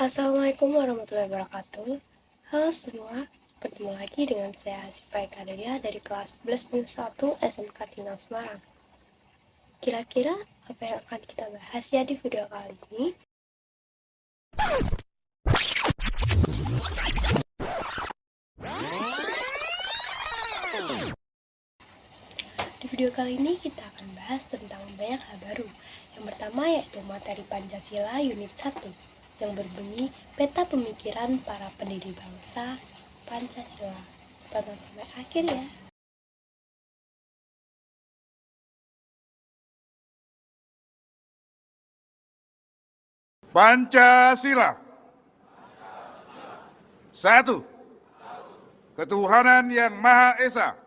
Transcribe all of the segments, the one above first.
Assalamualaikum warahmatullahi wabarakatuh. Halo semua, bertemu lagi dengan saya Hasifah Ekadelia dari kelas 11-1 SMK Tinang Semarang. Kira-kira apa yang akan kita bahas ya di video kali ini? Di video kali ini kita akan bahas tentang banyak hal baru. Yang pertama yaitu materi Pancasila Unit 1 yang berbunyi Peta Pemikiran Para Pendiri Bangsa Pancasila. Tonton sampai akhir ya. Pancasila. Satu, ketuhanan yang Maha Esa.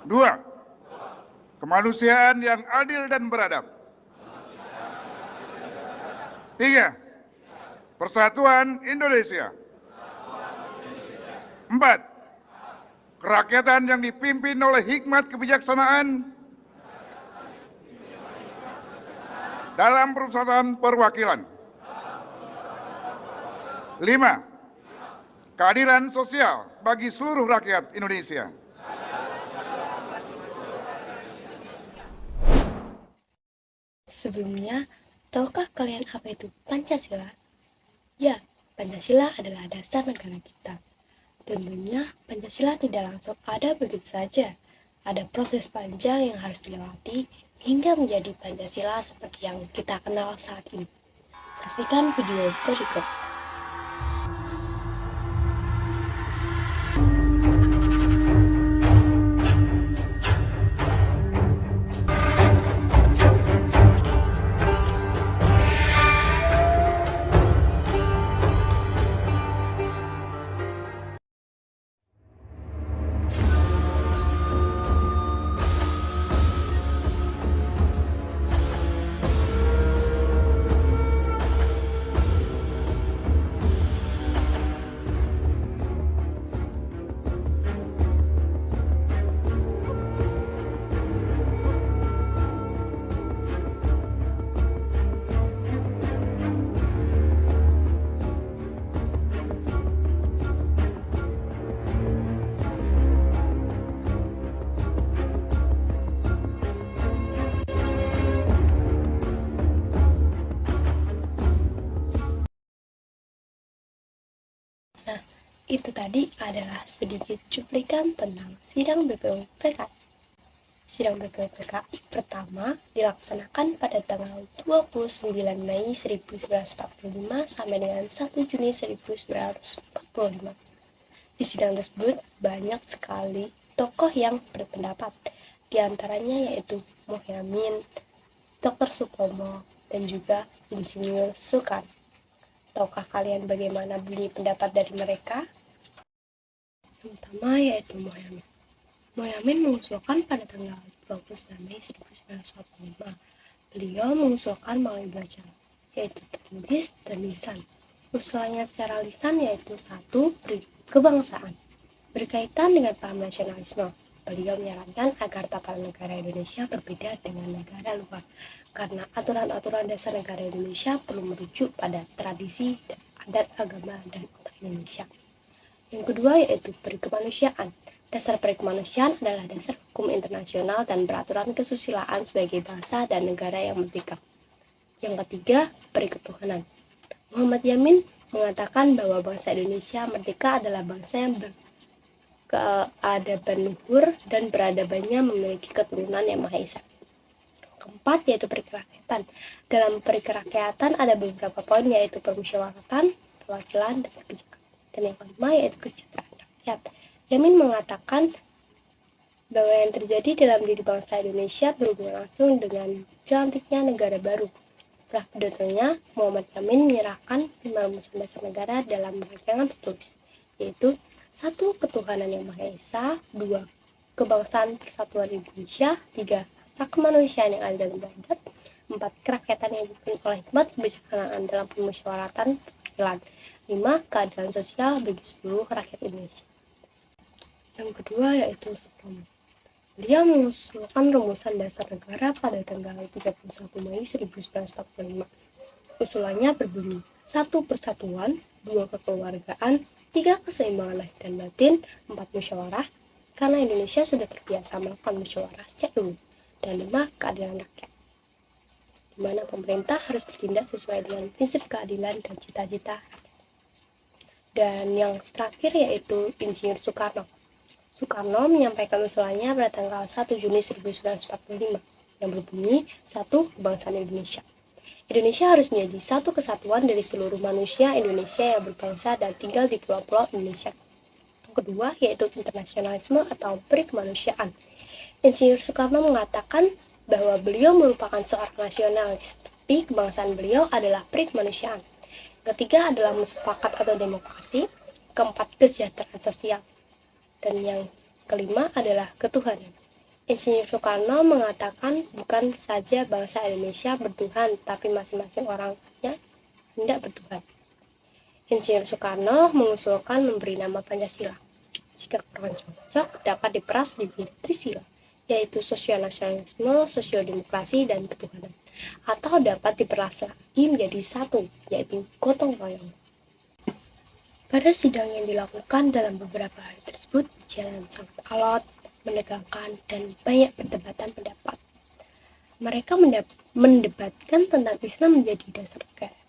Dua, kemanusiaan yang adil dan beradab. Tiga, persatuan Indonesia. Empat, kerakyatan yang dipimpin oleh hikmat kebijaksanaan dalam perusahaan perwakilan. Lima, keadilan sosial bagi seluruh rakyat Indonesia. Sebelumnya, tahukah kalian apa itu Pancasila? Ya, Pancasila adalah dasar negara kita. Tentunya, Pancasila tidak langsung ada begitu saja. Ada proses panjang yang harus dilewati hingga menjadi Pancasila seperti yang kita kenal saat ini. Saksikan video berikut. Nah, itu tadi adalah sedikit cuplikan tentang sidang BPUPKI. Sidang BPUPKI pertama dilaksanakan pada tanggal 29 Mei 1945 sampai dengan 1 Juni 1945. Di sidang tersebut banyak sekali tokoh yang berpendapat, di antaranya yaitu Mohyamin, Dr. Supomo, dan juga Insinyur Soekarno. Tahukah kalian bagaimana bunyi pendapat dari mereka? Yang pertama yaitu Mohyamin. Mohyamin mengusulkan pada tanggal 29 Mei 1945. Beliau mengusulkan melalui bacaan, yaitu tertulis dan lisan. Usulannya secara lisan yaitu 1. Kebangsaan. Berkaitan dengan paham nasionalisme, beliau menyarankan agar tata negara Indonesia berbeda dengan negara luar, karena aturan-aturan dasar negara Indonesia perlu merujuk pada tradisi, adat, agama, dan kota Indonesia. Yang kedua yaitu perikemanusiaan. Dasar perikemanusiaan adalah dasar hukum internasional dan peraturan kesusilaan sebagai bangsa dan negara yang merdeka. Yang ketiga, periketuhanan. Muhammad Yamin mengatakan bahwa bangsa Indonesia merdeka adalah bangsa yang berkeadaban luhur dan peradabannya memiliki keturunan yang Maha Esa. Keempat yaitu perikerakyatan. Dalam perikerakyatan ada beberapa poin yaitu permusyawaratan, perwakilan, dan kebijakan. Dan yang kelima yaitu kesejahteraan rakyat. Yamin mengatakan bahwa yang terjadi dalam diri bangsa Indonesia berhubungan langsung dengan dilantiknya negara baru. Setelah pidatonya, Muhammad Yamin menyerahkan 5 rumusan dasar negara dalam rancangan tertulis, yaitu 1. Ketuhanan yang Maha Esa, 2. Kebangsaan Persatuan Indonesia, 3. Hak kemanusiaan yang adil dan beradab, 4. Kerakyatan yang dipimpin oleh hikmat kebijaksanaan dalam permusyawaratan perwakilan, 5. Keadilan sosial bagi seluruh rakyat Indonesia. Yang kedua yaitu Supomo. Dia mengusulkan rumusan dasar negara pada tanggal 31 Mei 1945. Usulannya berbunyi, 1 persatuan, 2 kekeluargaan, 3 keseimbangan lahir dan batin, 4 musyawarah, karena Indonesia sudah terbiasa melakukan musyawarah sejak dulu, dan 5 keadilan rakyat, di mana pemerintah harus bertindak sesuai dengan prinsip keadilan dan cita-cita. Dan yang terakhir yaitu Insinyur Soekarno. Soekarno menyampaikan usulannya pada tanggal 1 Juni 1945 yang berbunyi 1. Kebangsaan Indonesia. Indonesia harus menjadi satu kesatuan dari seluruh manusia Indonesia yang berbangsa dan tinggal di pulau-pulau Indonesia. Yang kedua yaitu internasionalisme atau perikemanusiaan. Insinyur Soekarno mengatakan bahwa beliau merupakan seorang nasionalis, tapi kebangsaan beliau adalah perikemanusiaan. Ketiga adalah mufakat atau demokrasi, keempat kesejahteraan sosial, dan yang kelima adalah ketuhanan. Insinyur Soekarno mengatakan bukan saja bangsa Indonesia bertuhan, tapi masing-masing orangnya hendak bertuhan. Insinyur Soekarno mengusulkan memberi nama Pancasila. Jika kurang cocok, dapat diperas menjadi Trisila, yaitu sosionasionalisme, sosiodemokrasi, dan ketuhanan. Atau dapat diperas lagi menjadi satu, yaitu gotong royong. Pada sidang yang dilakukan dalam beberapa hari tersebut, berjalan sangat alot, menegangkan, dan banyak perdebatan pendapat. Mereka mendebatkan tentang Islam menjadi dasar negara.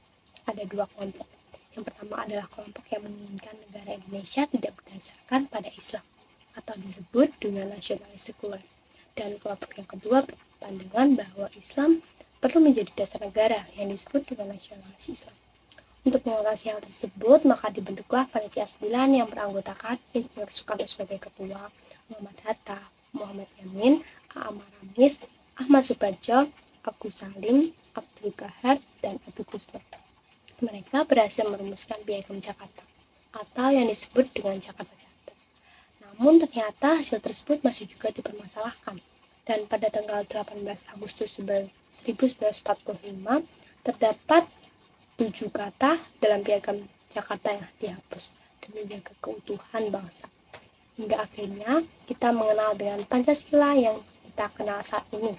Ada dua kelompok. Yang pertama adalah kelompok yang menginginkan negara Indonesia tidak berdasarkan pada Islam, atau disebut dengan nasionalis sekuler. Dan kelompok yang kedua berpandangan bahwa Islam perlu menjadi dasar negara yang disebut dengan nasionalis Islam. Untuk mengatasi hal tersebut, maka dibentuklah panitia 9 yang beranggotakan Insinyur Soekarno sebagai ketua, Muhammad Hatta, Muhammad Yamin, Amar Ramis, Ahmad Suparjo, Agus Salim, Abdul Qahar, dan Abu Kustur. Mereka berhasil merumuskan Piagam Jakarta, atau yang disebut dengan Jakarta Charter. Namun ternyata hasil tersebut masih juga dipermasalahkan, dan pada tanggal 18 Agustus 1945 terdapat 7 kata dalam Piagam Jakarta yang dihapus demi menjaga keutuhan bangsa. Hingga akhirnya kita mengenal dengan Pancasila yang kita kenal saat ini.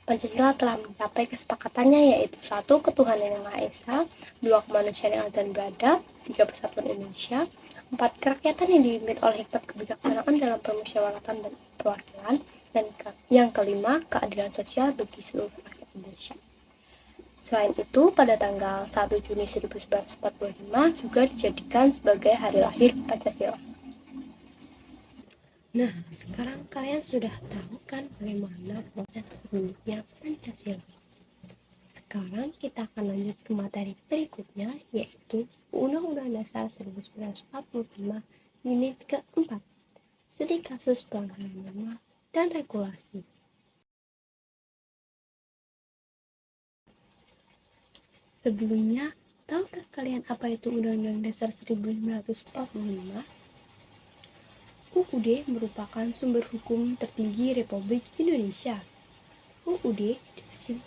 Pancasila telah mencapai kesepakatannya yaitu 1. Ketuhanan yang Maha Esa, 2. Kemanusiaan yang adil dan beradab, 3. Persatuan Indonesia, 4. Kerakyatan yang dipimpin oleh hikmat kebijaksanaan dalam permusyawaratan dan perwakilan, dan yang kelima, keadilan sosial bagi seluruh rakyat Indonesia. Selain itu, pada tanggal 1 Juni 1945 juga dijadikan sebagai hari lahir Pancasila. Nah, sekarang kalian sudah tahu kan bagaimana proses terbentuknya Pancasila. Sekarang kita akan lanjut ke materi berikutnya, yaitu Undang-Undang Dasar 1945 Unit keempat, Studi Kasus Pelanggaran Norma dan Regulasi. Sebelumnya, tahukah kalian apa itu Undang-Undang Dasar 1945? UUD merupakan sumber hukum tertinggi Republik Indonesia. UUD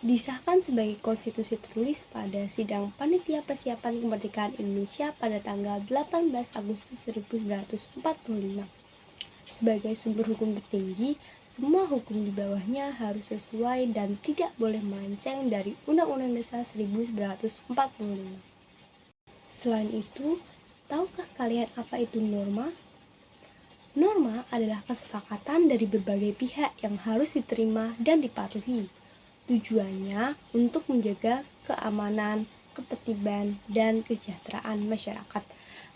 disahkan sebagai konstitusi tertulis pada sidang Panitia Persiapan Kemerdekaan Indonesia pada tanggal 18 Agustus 1945. Sebagai sumber hukum tertinggi, semua hukum di bawahnya harus sesuai dan tidak boleh melenceng dari Undang-Undang Dasar 1945. Selain itu, tahukah kalian apa itu norma? Norma adalah kesepakatan dari berbagai pihak yang harus diterima dan dipatuhi. Tujuannya untuk menjaga keamanan, ketertiban, dan kesejahteraan masyarakat.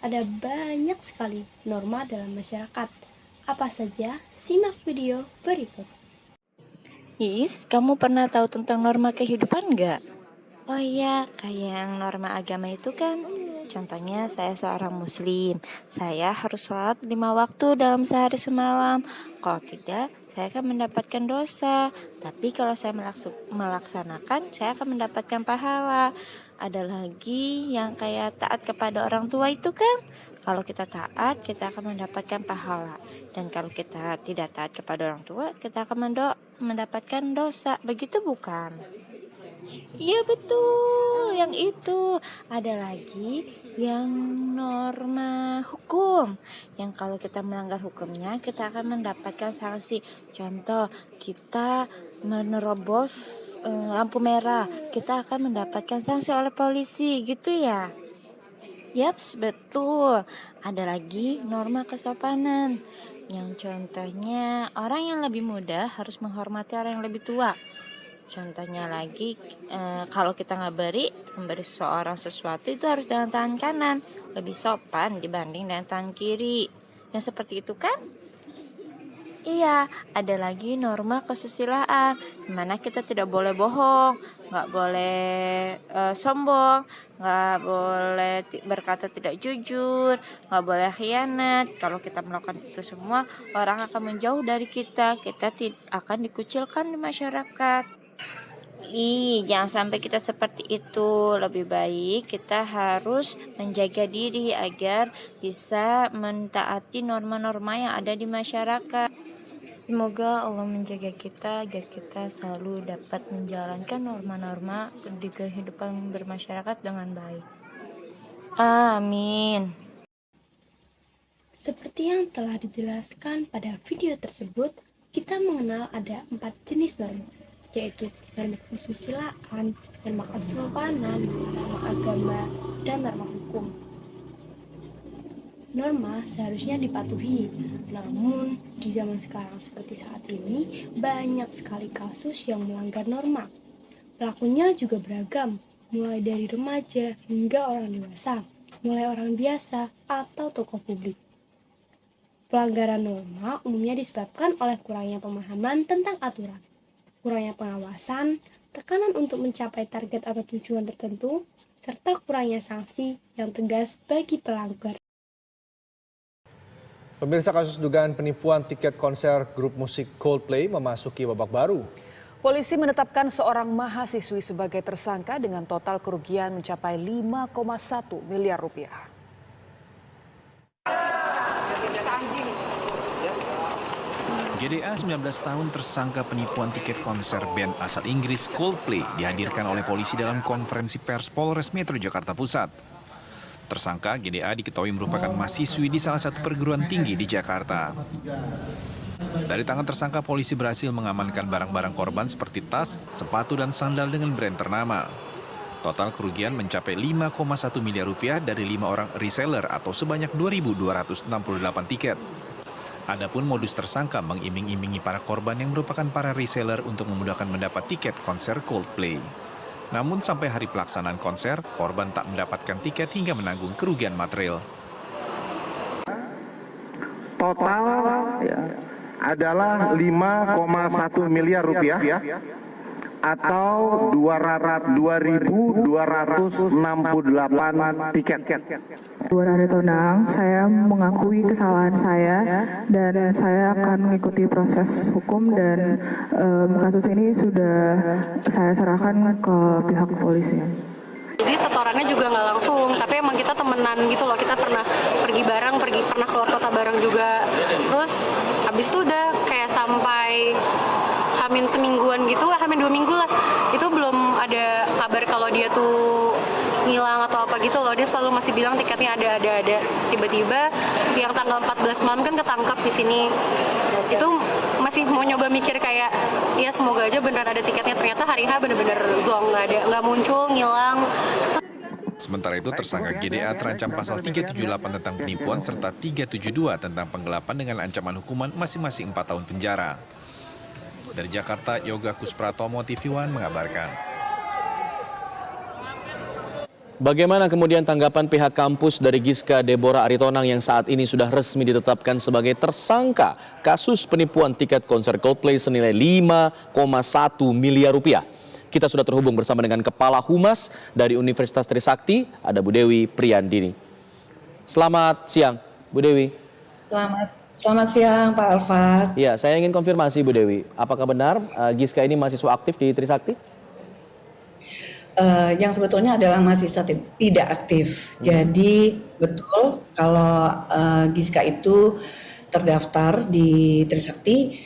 Ada banyak sekali norma dalam masyarakat. Apa saja? Simak video berikut. Is, kamu pernah tahu tentang norma kehidupan nggak? Oh iya, kayak yang norma agama itu kan. Contohnya saya seorang muslim. Saya harus sholat 5 waktu dalam sehari semalam. Kalau tidak, saya akan mendapatkan dosa. Tapi kalau saya melaksanakan, saya akan mendapatkan pahala. Ada lagi yang kayak taat kepada orang tua itu kan. Kalau kita taat, kita akan mendapatkan pahala. Dan kalau kita tidak taat kepada orang tua, kita akan mendapatkan dosa. Begitu bukan? Iya betul, yang itu. Ada lagi yang norma hukum. Yang kalau kita melanggar hukumnya, kita akan mendapatkan sanksi. Contoh, kita menerobos lampu merah, kita akan mendapatkan sanksi oleh polisi, gitu ya. Yaps, betul. Ada lagi norma kesopanan. Yang contohnya, orang yang lebih muda harus menghormati orang yang lebih tua. Contohnya lagi, kalau kita memberi seseorang sesuatu itu harus dengan tangan kanan, lebih sopan dibanding dengan tangan kiri. Yang seperti itu kan? Iya, ada lagi norma kesusilaan, dimana kita tidak boleh bohong, nggak boleh sombong, nggak boleh berkata tidak jujur, nggak boleh khianat. Kalau kita melakukan itu semua, orang akan menjauh dari kita akan dikucilkan di masyarakat. Jangan sampai kita seperti itu. Lebih baik kita harus menjaga diri agar bisa mentaati norma-norma yang ada di masyarakat. Semoga Allah menjaga kita agar kita selalu dapat menjalankan norma-norma di kehidupan bermasyarakat dengan baik. Amin. Seperti yang telah dijelaskan pada video tersebut, kita mengenal ada 4 jenis norma, yaitu norma kesusilaan, norma kesopanan, norma agama, dan norma hukum. Norma seharusnya dipatuhi, namun di zaman sekarang seperti saat ini, banyak sekali kasus yang melanggar norma. Pelakunya juga beragam, mulai dari remaja hingga orang dewasa, mulai orang biasa atau tokoh publik. Pelanggaran norma umumnya disebabkan oleh kurangnya pemahaman tentang aturan, kurangnya pengawasan, tekanan untuk mencapai target atau tujuan tertentu, serta kurangnya sanksi yang tegas bagi pelanggar. Pemirsa, kasus dugaan penipuan tiket konser grup musik Coldplay memasuki babak baru. Polisi menetapkan seorang mahasiswi sebagai tersangka dengan total kerugian mencapai 5,1 miliar rupiah. GDA 19 tahun tersangka penipuan tiket konser band asal Inggris Coldplay dihadirkan oleh polisi dalam konferensi pers Polres Metro Jakarta Pusat. Tersangka GDA diketahui merupakan mahasiswi di salah satu perguruan tinggi di Jakarta. Dari tangan tersangka, polisi berhasil mengamankan barang-barang korban seperti tas, sepatu, dan sandal dengan brand ternama. Total kerugian mencapai 5,1 miliar rupiah dari 5 orang reseller atau sebanyak 2.268 tiket. Adapun modus tersangka mengiming-imingi para korban yang merupakan para reseller untuk memudahkan mendapat tiket konser Coldplay. Namun sampai hari pelaksanaan konser, korban tak mendapatkan tiket hingga menanggung kerugian material. Total adalah 5,1 miliar rupiah atau 2.268 tiket. Buat Aritonang, saya mengakui kesalahan saya dan saya akan mengikuti proses hukum dan kasus ini sudah saya serahkan ke pihak kepolisian. Jadi setorannya juga nggak langsung, tapi emang kita temenan gitu loh, kita pernah pergi bareng, pernah keluar kota bareng juga. Terus habis itu udah kayak sampai hamin semingguan gitu, hamin 2 minggu lah, itu belum ada kabar kalau dia tuh ngilang atau apa gitu loh. Dia selalu masih bilang tiketnya ada. Tiba-tiba yang tanggal 14 malam kan ketangkap di sini. Itu masih mau nyoba mikir kayak, ya semoga aja beneran ada tiketnya. Ternyata hari H bener-bener zong, nggak muncul, ngilang. Sementara itu, tersangka GDA terancam pasal 378 tentang penipuan serta 372 tentang penggelapan dengan ancaman hukuman masing-masing 4 tahun penjara. Dari Jakarta, Yoga Kuspratomo, TV One mengabarkan. Bagaimana kemudian tanggapan pihak kampus dari Giska Deborah Aritonang yang saat ini sudah resmi ditetapkan sebagai tersangka kasus penipuan tiket konser Coldplay senilai 5,1 miliar rupiah? Kita sudah terhubung bersama dengan Kepala Humas dari Universitas Trisakti, ada Bu Dewi Priyandini. Selamat siang, Bu Dewi. Selamat siang, Pak Alfat. Ya, saya ingin konfirmasi Bu Dewi, apakah benar Giska ini mahasiswa aktif di Trisakti? Yang sebetulnya adalah mahasiswa tidak aktif. Jadi betul kalau Giska itu terdaftar di Trisakti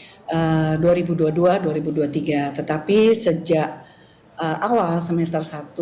2022-2023. Tetapi sejak awal semester 1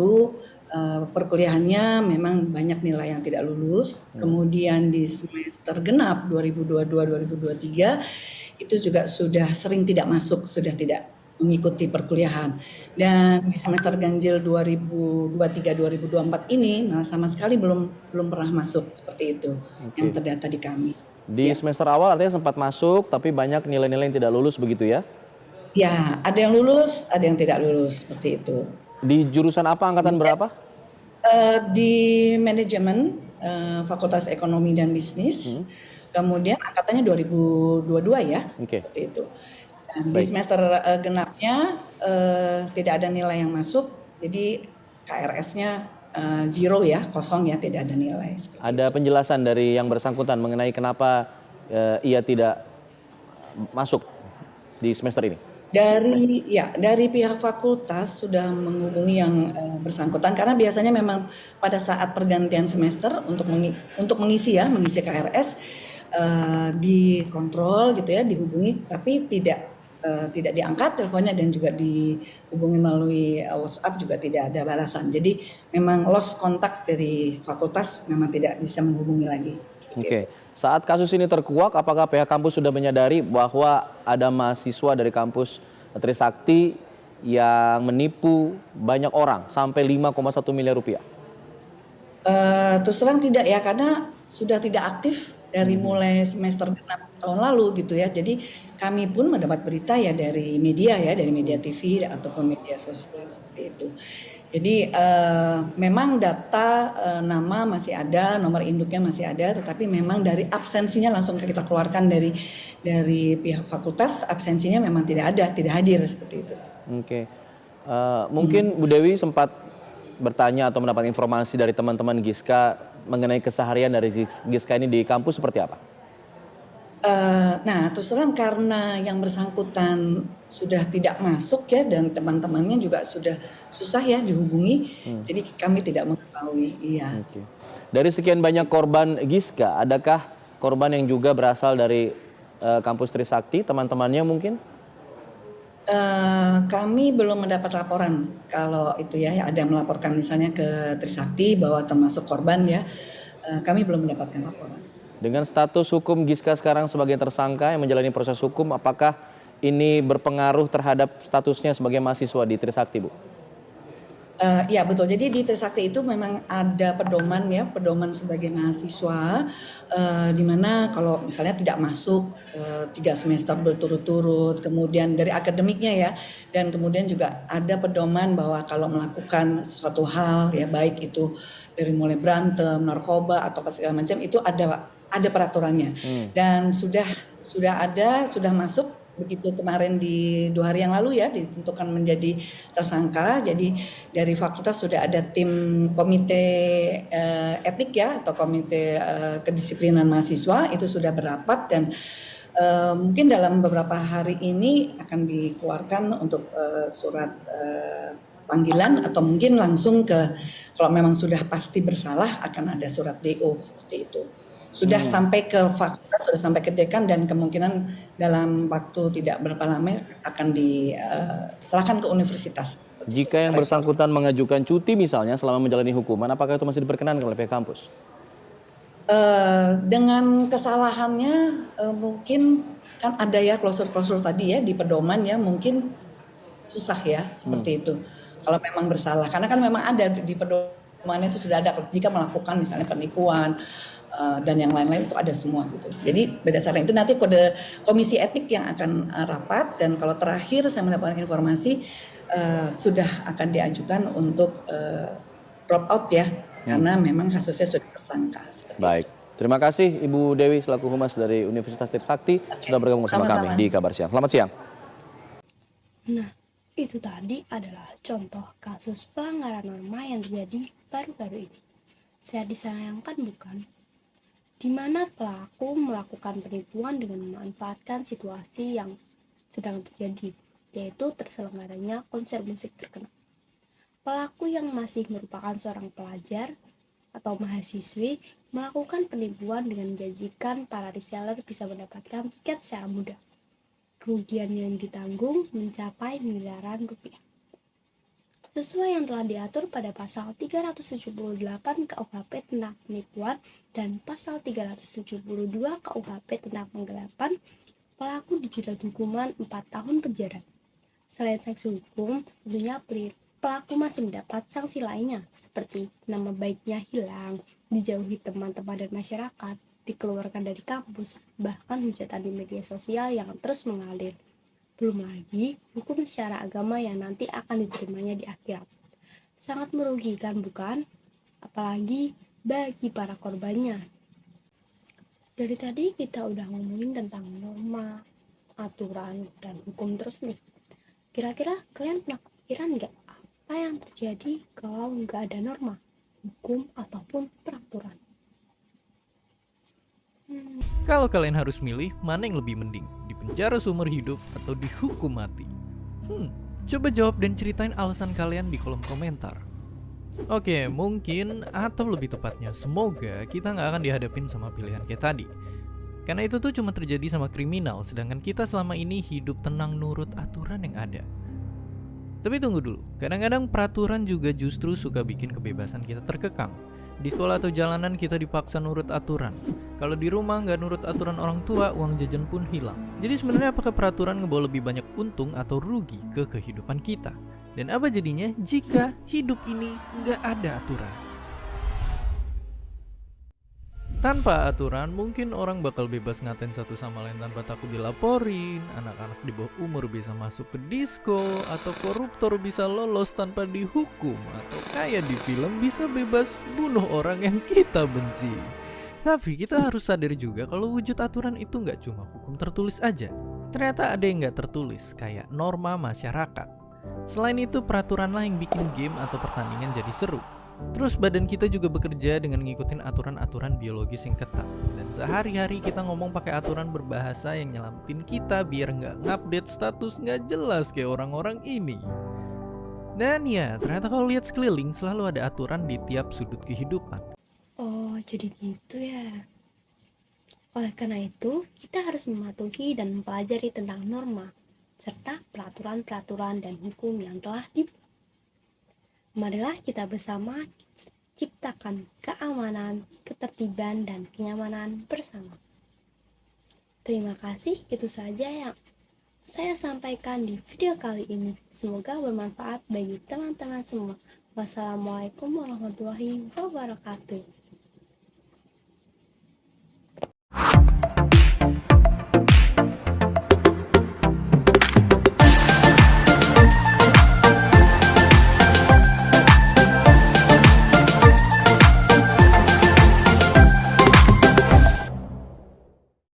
perkuliahannya memang banyak nilai yang tidak lulus. Kemudian di semester genap 2022-2023 itu juga sudah sering tidak masuk, sudah tidak mengikuti perkuliahan. Dan di semester ganjil 2023-2024 ini sama sekali belum pernah masuk seperti itu yang terdata di kami. Di semester awal artinya sempat masuk, tapi banyak nilai-nilai yang tidak lulus begitu ya? Ya, ada yang lulus, ada yang tidak lulus seperti itu. Di jurusan apa, angkatan berapa? Di manajemen, Fakultas Ekonomi dan Bisnis. Kemudian angkatannya 2022 ya, seperti itu. Dan di semester genapnya tidak ada nilai yang masuk, jadi KRS-nya zero ya, kosong ya, tidak ada nilai. Ada penjelasan dari yang bersangkutan mengenai kenapa ia tidak masuk di semester ini? Dari pihak fakultas sudah menghubungi yang bersangkutan karena biasanya memang pada saat pergantian semester untuk mengisi KRS dikontrol gitu ya, dihubungi, tapi tidak diangkat teleponnya dan juga dihubungi melalui WhatsApp juga tidak ada balasan. Jadi memang lost kontak dari fakultas, memang tidak bisa menghubungi lagi. Oke. Saat kasus ini terkuak, apakah pihak kampus sudah menyadari bahwa ada mahasiswa dari kampus Trisakti yang menipu banyak orang sampai 5,1 miliar rupiah? Terus terang tidak ya, karena sudah tidak aktif dari mulai semester genap tahun lalu gitu ya. Jadi kami pun mendapat berita ya dari media TV ataupun media sosial seperti itu. Jadi memang data nama masih ada, nomor induknya masih ada, tetapi memang dari absensinya langsung kita keluarkan dari pihak fakultas, absensinya memang tidak ada, tidak hadir seperti itu. Oke. Mungkin Bu Dewi sempat bertanya atau mendapat informasi dari teman-teman Giska mengenai keseharian dari Giska ini di kampus seperti apa? Nah, terus terang karena yang bersangkutan sudah tidak masuk ya, dan teman-temannya juga sudah susah ya dihubungi, jadi kami tidak mengetahui. Iya. Dari sekian banyak korban Giska, adakah korban yang juga berasal dari kampus Trisakti, teman-temannya mungkin? Kami belum mendapat laporan kalau itu ya, ada yang melaporkan misalnya ke Trisakti bahwa termasuk korban ya, kami belum mendapatkan laporan. Dengan status hukum Giska sekarang sebagai tersangka yang menjalani proses hukum, apakah ini berpengaruh terhadap statusnya sebagai mahasiswa di Trisakti, Bu? Ya betul, jadi di Trisakti itu memang ada pedoman ya, pedoman sebagai mahasiswa, di mana kalau misalnya tidak masuk 3 semester berturut-turut, kemudian dari akademiknya ya, dan kemudian juga ada pedoman bahwa kalau melakukan sesuatu hal ya, baik itu dari mulai berantem, narkoba atau segala macam, itu ada peraturannya. Dan sudah masuk begitu kemarin di 2 hari yang lalu ya, ditentukan menjadi tersangka. Jadi dari fakultas sudah ada tim komite etik ya, atau komite kedisiplinan mahasiswa, itu sudah berapat dan mungkin dalam beberapa hari ini akan dikeluarkan untuk surat panggilan, atau mungkin langsung kalau memang sudah pasti bersalah akan ada surat DO seperti itu. Sudah sampai ke fakultas, sudah sampai ke dekan, dan kemungkinan dalam waktu tidak berapa lama akan diserahkan ke universitas. Jika yang bersangkutan mengajukan cuti misalnya selama menjalani hukuman, apakah itu masih diperkenankan oleh pihak kampus? Dengan kesalahannya mungkin kan ada ya klausur-klausur tadi ya di pedoman ya, mungkin susah ya seperti itu. Kalau memang bersalah, karena kan memang ada di pedoman itu sudah ada, jika melakukan misalnya penipuan dan yang lain-lain itu ada semua gitu. Jadi berdasarkan itu nanti komisi etik yang akan rapat, dan kalau terakhir saya mendapatkan informasi sudah akan diajukan untuk drop out ya, karena memang kasusnya sudah tersangka. Baik, terima kasih Ibu Dewi selaku Humas dari Universitas Trisakti sudah bergabung bersama kami di Kabar Siang. Selamat siang. Nah, itu tadi adalah contoh kasus pelanggaran norma yang terjadi baru-baru ini. Saya disayangkan bukan? Di mana pelaku melakukan penipuan dengan memanfaatkan situasi yang sedang terjadi, yaitu terselenggaranya konser musik terkenal. Pelaku yang masih merupakan seorang pelajar atau mahasiswi melakukan penipuan dengan menjanjikan para reseller bisa mendapatkan tiket secara mudah. Kerugian yang ditanggung mencapai miliaran rupiah. sesuai yang telah diatur pada pasal 378 KUHP tentang penipuan dan pasal 372 KUHP tentang penggelapan, pelaku dijerat hukuman 4 tahun penjara. Selain sanksi hukum, tentunya pelaku masih mendapat sanksi lainnya seperti nama baiknya hilang, dijauhi teman-teman dan masyarakat, dikeluarkan dari kampus, bahkan hujatan di media sosial yang terus mengalir. Belum lagi hukum secara agama yang nanti akan diterimanya di akhirat. Sangat merugikan, bukan? Apalagi bagi para korbannya. Dari tadi kita udah ngomongin tentang norma, aturan, dan hukum terus nih. Kira-kira kalian pernah kepikiran nggak apa yang terjadi kalau nggak ada norma, hukum, ataupun peraturan? Kalau kalian harus milih, mana yang lebih mending? Dipenjara seumur hidup atau dihukum mati? Coba jawab dan ceritain alasan kalian di kolom komentar. Oke, mungkin atau lebih tepatnya semoga kita nggak akan dihadapin sama pilihan kayak tadi. Karena itu tuh cuma terjadi sama kriminal, sedangkan kita selama ini hidup tenang nurut aturan yang ada. Tapi tunggu dulu, kadang-kadang peraturan juga justru suka bikin kebebasan kita terkekang. Di sekolah atau jalanan kita dipaksa nurut aturan. Kalau di rumah nggak nurut aturan orang tua, uang jajan pun hilang. Jadi sebenarnya apakah peraturan ngebawa lebih banyak untung atau rugi ke kehidupan kita? Dan apa jadinya jika hidup ini nggak ada aturan? Tanpa aturan, mungkin orang bakal bebas ngatain satu sama lain tanpa takut dilaporin, anak-anak di bawah umur bisa masuk ke disco, atau koruptor bisa lolos tanpa dihukum, atau kayak di film bisa bebas bunuh orang yang kita benci. Tapi kita harus sadar juga kalau wujud aturan itu nggak cuma hukum tertulis aja. Ternyata ada yang nggak tertulis, kayak norma masyarakat. Selain itu, peraturan lah yang bikin game atau pertandingan jadi seru. Terus badan kita juga bekerja dengan ngikutin aturan-aturan biologis yang ketat. Dan sehari-hari kita ngomong pakai aturan berbahasa yang nyelamatin kita biar nggak ngupdate status nggak jelas kayak orang-orang ini. Dan ya, ternyata kalau lihat sekeliling selalu ada aturan di tiap sudut kehidupan. Oh, jadi gitu ya. Oleh karena itu, kita harus mematuhi dan mempelajari tentang norma, serta peraturan-peraturan dan hukum yang telah dibuat. Marilah kita bersama ciptakan keamanan, ketertiban, dan kenyamanan bersama. Terima kasih, itu saja yang saya sampaikan di video kali ini. Semoga bermanfaat bagi teman-teman semua. Wassalamualaikum warahmatullahi wabarakatuh.